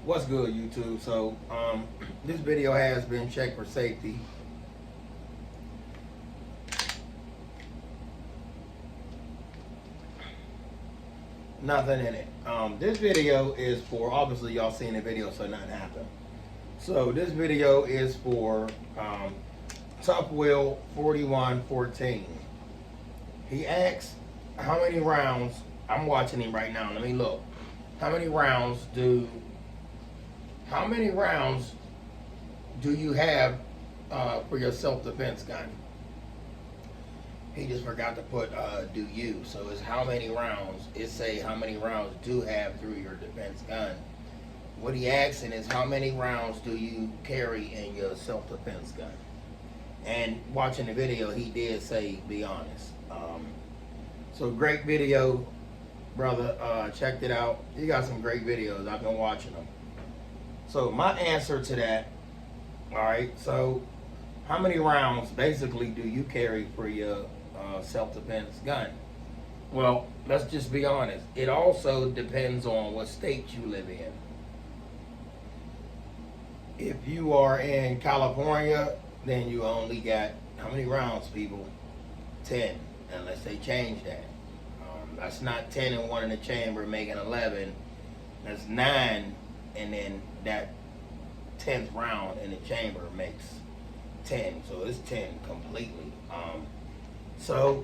What's good, YouTube? So, this video has been checked for safety. Nothing in it. This video is for, obviously y'all seen the video, so nothing happened. So this video is for Tough Will4114. He asked how many rounds, I'm watching him right now, let me look. How many rounds do you have for your self-defense gun? He just forgot to put do you. So it's how many rounds. It say how many rounds do have through your defense gun. What he asking is how many rounds do you carry in your self-defense gun? And watching the video, he did say be honest. So great video, brother. Checked it out. You got some great videos. I've been watching them. So my answer to that, all right, so how many rounds basically do you carry for your self-defense gun? Well, let's just be honest. It also depends on what state you live in. If you are in California, then you only got, how many rounds, people? 10, unless they change that. That's not 10 and 1 in the chamber making 11. That's 9, and then that 10th round in the chamber makes 10. So it's 10 completely. So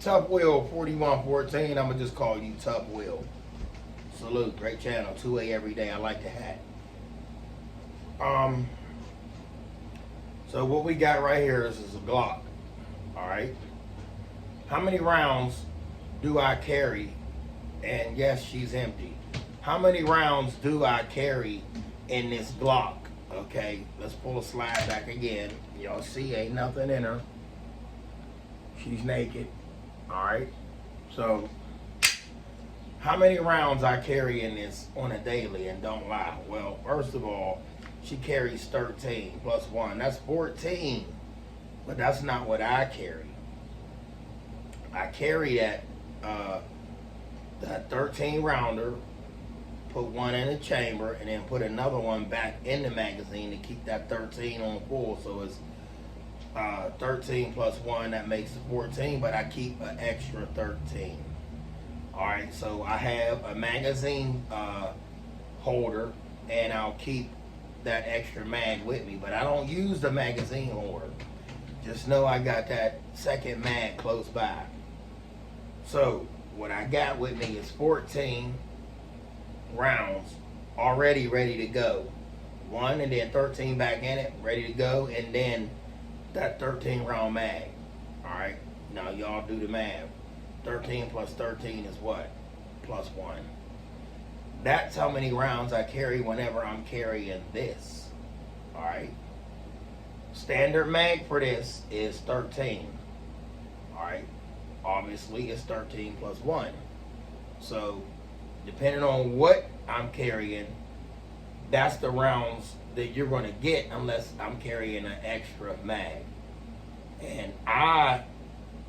Tough Will 4114, I'm gonna just call you Tough Will. Salute, great channel, 2A every day. I like the hat. So what we got right here is a Glock. All right. How many rounds do I carry? And yes, she's empty. How many rounds do I carry in this Glock? Okay, let's pull a slide back again. Y'all see, ain't nothing in her. She's naked. All right. So, how many rounds I carry in this on a daily? And don't lie. Well, first of all, she carries 13 plus 1. That's 14. But that's not what I carry. I carry that 13 rounder, put one in the chamber, and then put another one back in the magazine to keep that 13 on full. So it's 13 plus 1, that makes it 14, but I keep an extra 13. All right, so I have a magazine holder, and I'll keep that extra mag with me, but I don't use the magazine holder. Just know I got that second mag close by. So what I got with me is 14 rounds already ready to go. 1 and then 13 back in it, ready to go, and then that 13 round mag. All right, now y'all do the math. 13 plus 13 is what? Plus 1. That's how many rounds I carry whenever I'm carrying this. All right. Standard mag for this is 13. All right. Obviously, it's 13 plus 1. So, depending on what I'm carrying, that's the rounds that you're going to get unless I'm carrying an extra mag. And I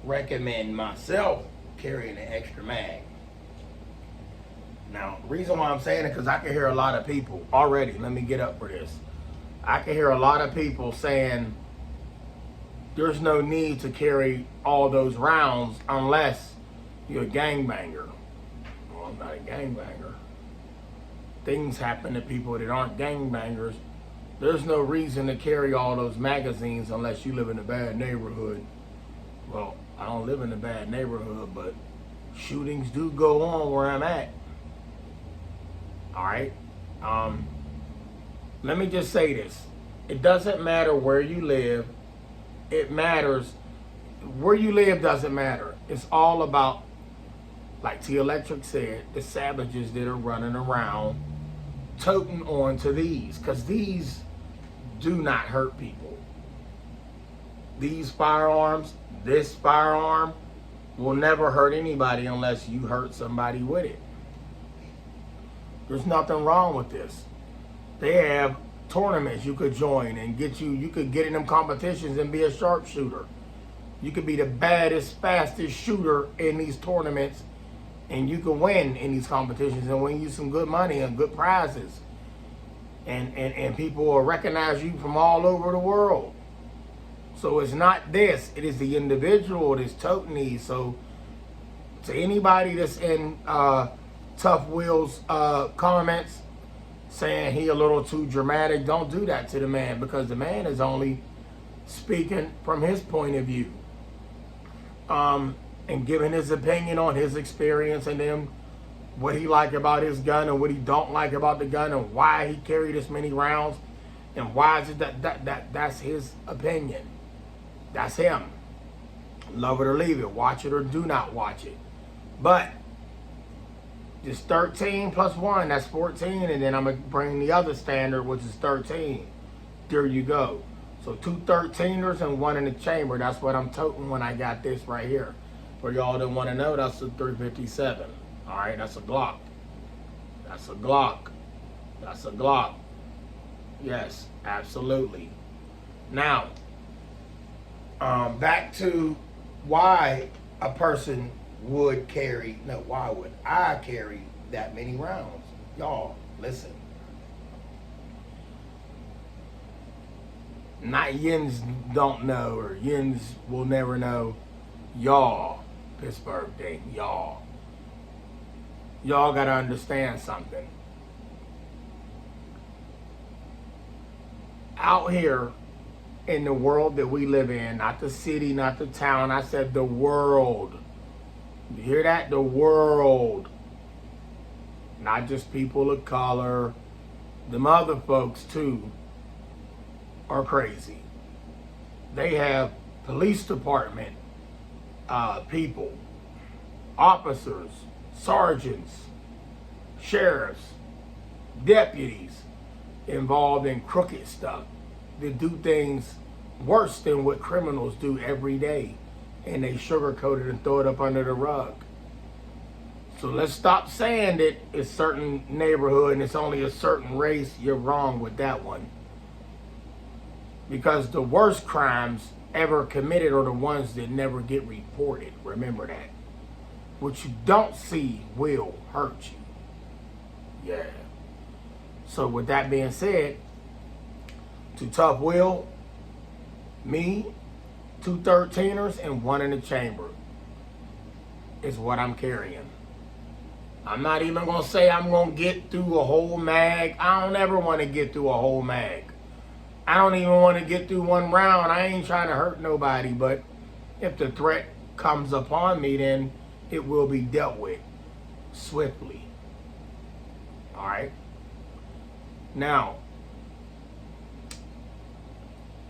recommend myself carrying an extra mag. Now, the reason why I'm saying it, because I can hear a lot of people already. Let me get up for this. I can hear a lot of people saying there's no need to carry all those rounds unless you're a gangbanger. Well, I'm not a gangbanger. Things happen to people that aren't gangbangers. There's no reason to carry all those magazines unless you live in a bad neighborhood. Well, I don't live in a bad neighborhood, but shootings do go on where I'm at. All right. Let me just say this. It doesn't matter where you live. It matters. Where you live doesn't matter. It's all about, like T Electric said, the savages that are running around toting on to these, because these do not hurt people. These firearms, this firearm will never hurt anybody unless you hurt somebody with it. There's nothing wrong with this. They have tournaments you could join and you could get in them competitions and be a sharpshooter. You could be the baddest, fastest shooter in these tournaments, and you can win in these competitions and win you some good money and good prizes. and people will recognize you from all over the world. So it's not this, it is the individual that's toting these. So to anybody that's in Tough Will's comments saying he a little too dramatic, don't do that to the man, because the man is only speaking from his point of view, and giving his opinion on his experience, and then what he like about his gun and what he don't like about the gun, and why he carried this many rounds, and why is it that's his opinion. That's him. Love it or leave it. Watch it or do not watch it. But just 13 plus 1, that's 14, and then I'm going to bring the other standard, which is 13. There you go. So 2 13ers and 1 in the chamber. That's what I'm toting when I got this right here. For y'all that want to know, that's a 357. All right, that's a Glock. That's a Glock. That's a Glock. Yes, absolutely. Now, back to why a person would carry, no, why would I carry that many rounds? Y'all, listen. Not yins don't know, or yins will never know. Y'all, Pittsburgh thing, y'all. Y'all gotta understand something. Out here in the world that we live in, not the city, not the town, I said the world. You hear that? The world. Not just people of color. Them other folks too are crazy. They have police department people, officers, sergeants, sheriffs, deputies involved in crooked stuff that do things worse than what criminals do every day, and they sugarcoat it and throw it up under the rug. So let's stop saying that it's a certain neighborhood and it's only a certain race. You're wrong with that one. Because the worst crimes ever committed are the ones that never get reported. Remember that. What you don't see will hurt you. Yeah. So with that being said, to Tough Will, me, 2 13ers and 1 in the chamber is what I'm carrying. I'm not even going to say I'm going to get through a whole mag. I don't ever want to get through a whole mag. I don't even want to get through 1 round. I ain't trying to hurt nobody, but if the threat comes upon me, then it will be dealt with swiftly. All right? Now,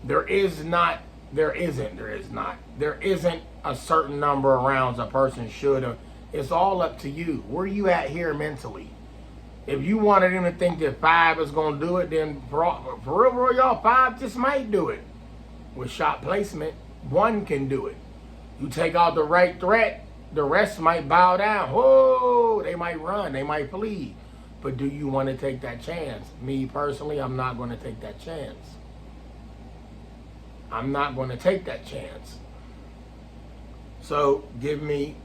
there isn't a certain number of rounds a person should have. It's all up to you. Where you at here mentally? If you wanted them to think that 5 is going to do it, then for real, y'all, 5 just might do it. With shot placement, 1 can do it. You take out the right threat, the rest might bow down. Whoa, they might run, they might flee. But do you want to take that chance? Me personally, I'm not going to take that chance. I'm not going to take that chance. So give me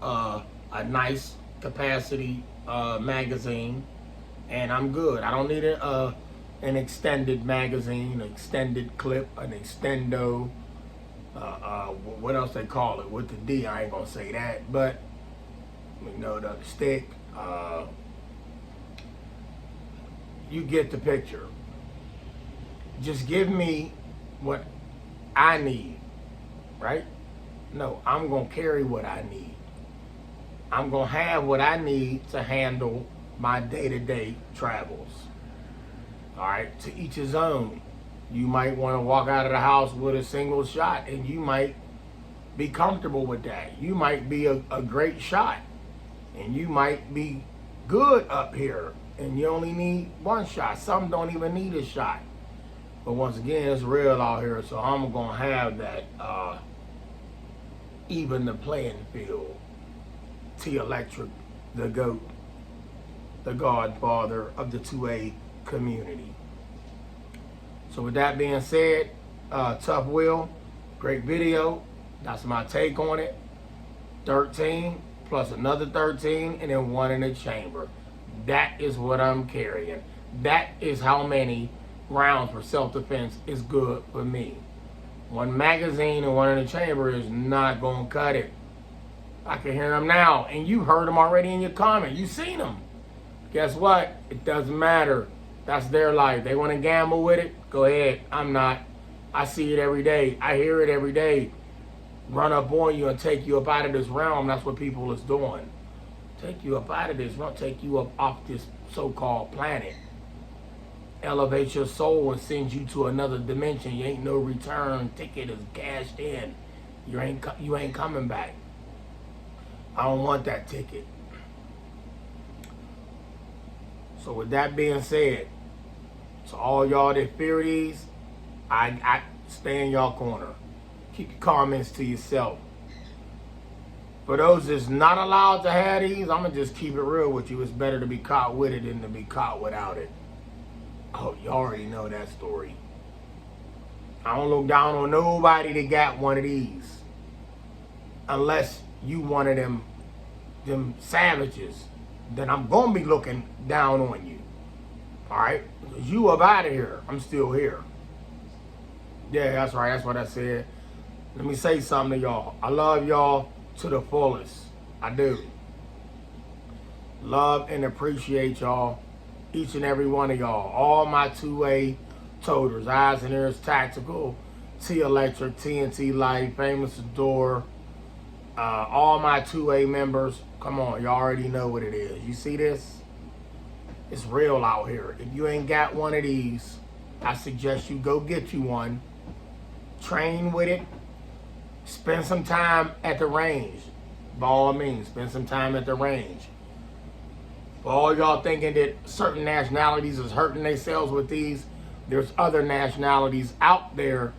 a nice capacity magazine, and I'm good. I don't need an extended magazine, an extended clip, an extendo. What else they call it with the D? I ain't gonna say that, but you know, the stick. You get the picture. Just give me what I need, right? No, I'm gonna carry what I need. I'm going to have what I need to handle my day-to-day travels. All right, to each his own. You might want to walk out of the house with a single shot, and you might be comfortable with that. You might be a great shot, and you might be good up here, and you only need 1 shot. Some don't even need a shot. But once again, it's real out here, so I'm going to have that even the playing field. T-Electric, the GOAT, the godfather of the 2A community. So with that being said, Tough Will, great video. That's my take on it. 13 plus another 13 and then 1 in the chamber. That is what I'm carrying. That is how many rounds for self-defense is good for me. One magazine and one in the chamber is not going to cut it. I can hear them now, and you heard them already in your comment. You seen them. Guess what? It doesn't matter. That's their life. They want to gamble with it? Go ahead. I'm not. I see it every day. I hear it every day. Run up on you and take you up out of this realm. That's what people is doing. Take you up out of this realm. Take you up off this so-called planet. Elevate your soul and send you to another dimension. You ain't no return ticket is cashed in. You ain't coming back. I don't want that ticket. So with that being said, to all y'all that fear these, I stay in y'all corner. Keep your comments to yourself. For those that's not allowed to have these, I'm going to just keep it real with you. It's better to be caught with it than to be caught without it. Oh, you already know that story. I don't look down on nobody that got one of these. Unless you one of them savages. Then I'm going to be looking down on you. Alright? Because you up out of here. I'm still here. Yeah, that's right. That's what I said. Let me say something to y'all. I love y'all to the fullest. I do. Love and appreciate y'all. Each and every one of y'all. All my 2A toters. Eyes and Ears Tactical. T Electric. TNT Light. Famous Adore. All my 2A members. Come on. You already know what it is. You see this? It's real out here. If you ain't got one of these, I suggest you go get you one. Train with it. Spend some time at the range. By all means, spend some time at the range. For all y'all thinking that certain nationalities is hurting themselves with these, there's other nationalities out there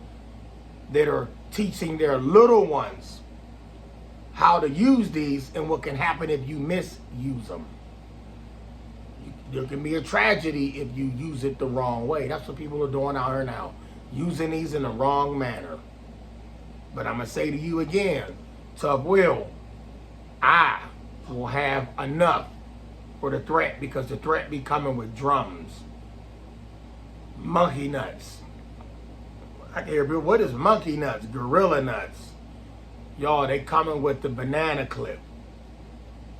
that are teaching their little ones how to use these and what can happen if you misuse them. There can be a tragedy if you use it the wrong way. That's what people are doing out here now. Using these in the wrong manner. But I'm going to say to you again, Tough Will, I will have enough for the threat because the threat be coming with drums. Monkey nuts. I can hear people, what is monkey nuts? Gorilla nuts. Y'all, they coming with the banana clip.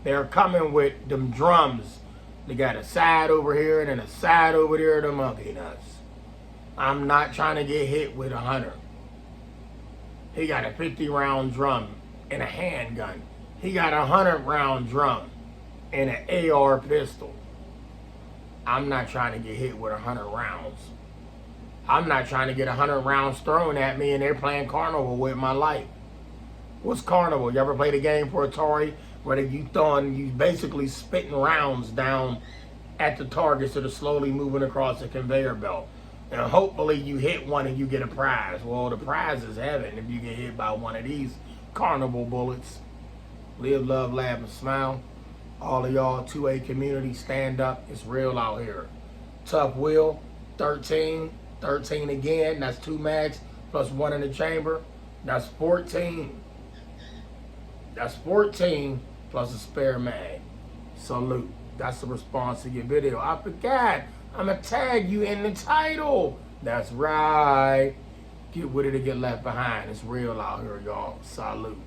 They're coming with them drums. They got a side over here and then a side over there, the monkey nuts. I'm not trying to get hit with a 100. He got a 50-round drum and a handgun. He got a 100-round drum and an AR pistol. I'm not trying to get hit with 100 rounds. I'm not trying to get 100 rounds thrown at me and they're playing carnival with my life. What's carnival? You ever played a game for Atari where you basically spitting rounds down at the targets that are slowly moving across the conveyor belt. And hopefully you hit one and you get a prize. Well, the prize is heaven if you get hit by one of these carnival bullets. Live, love, laugh, and smile. All of y'all 2A community, stand up. It's real out here. Tough Will, 13. 13 again. That's 2 mags plus 1 in the chamber. That's 14. That's 14 plus a spare mag. Salute. That's the response to your video. I forgot. I'm going to tag you in the title. That's right. Get with it or get left behind. It's real out here, y'all. Salute.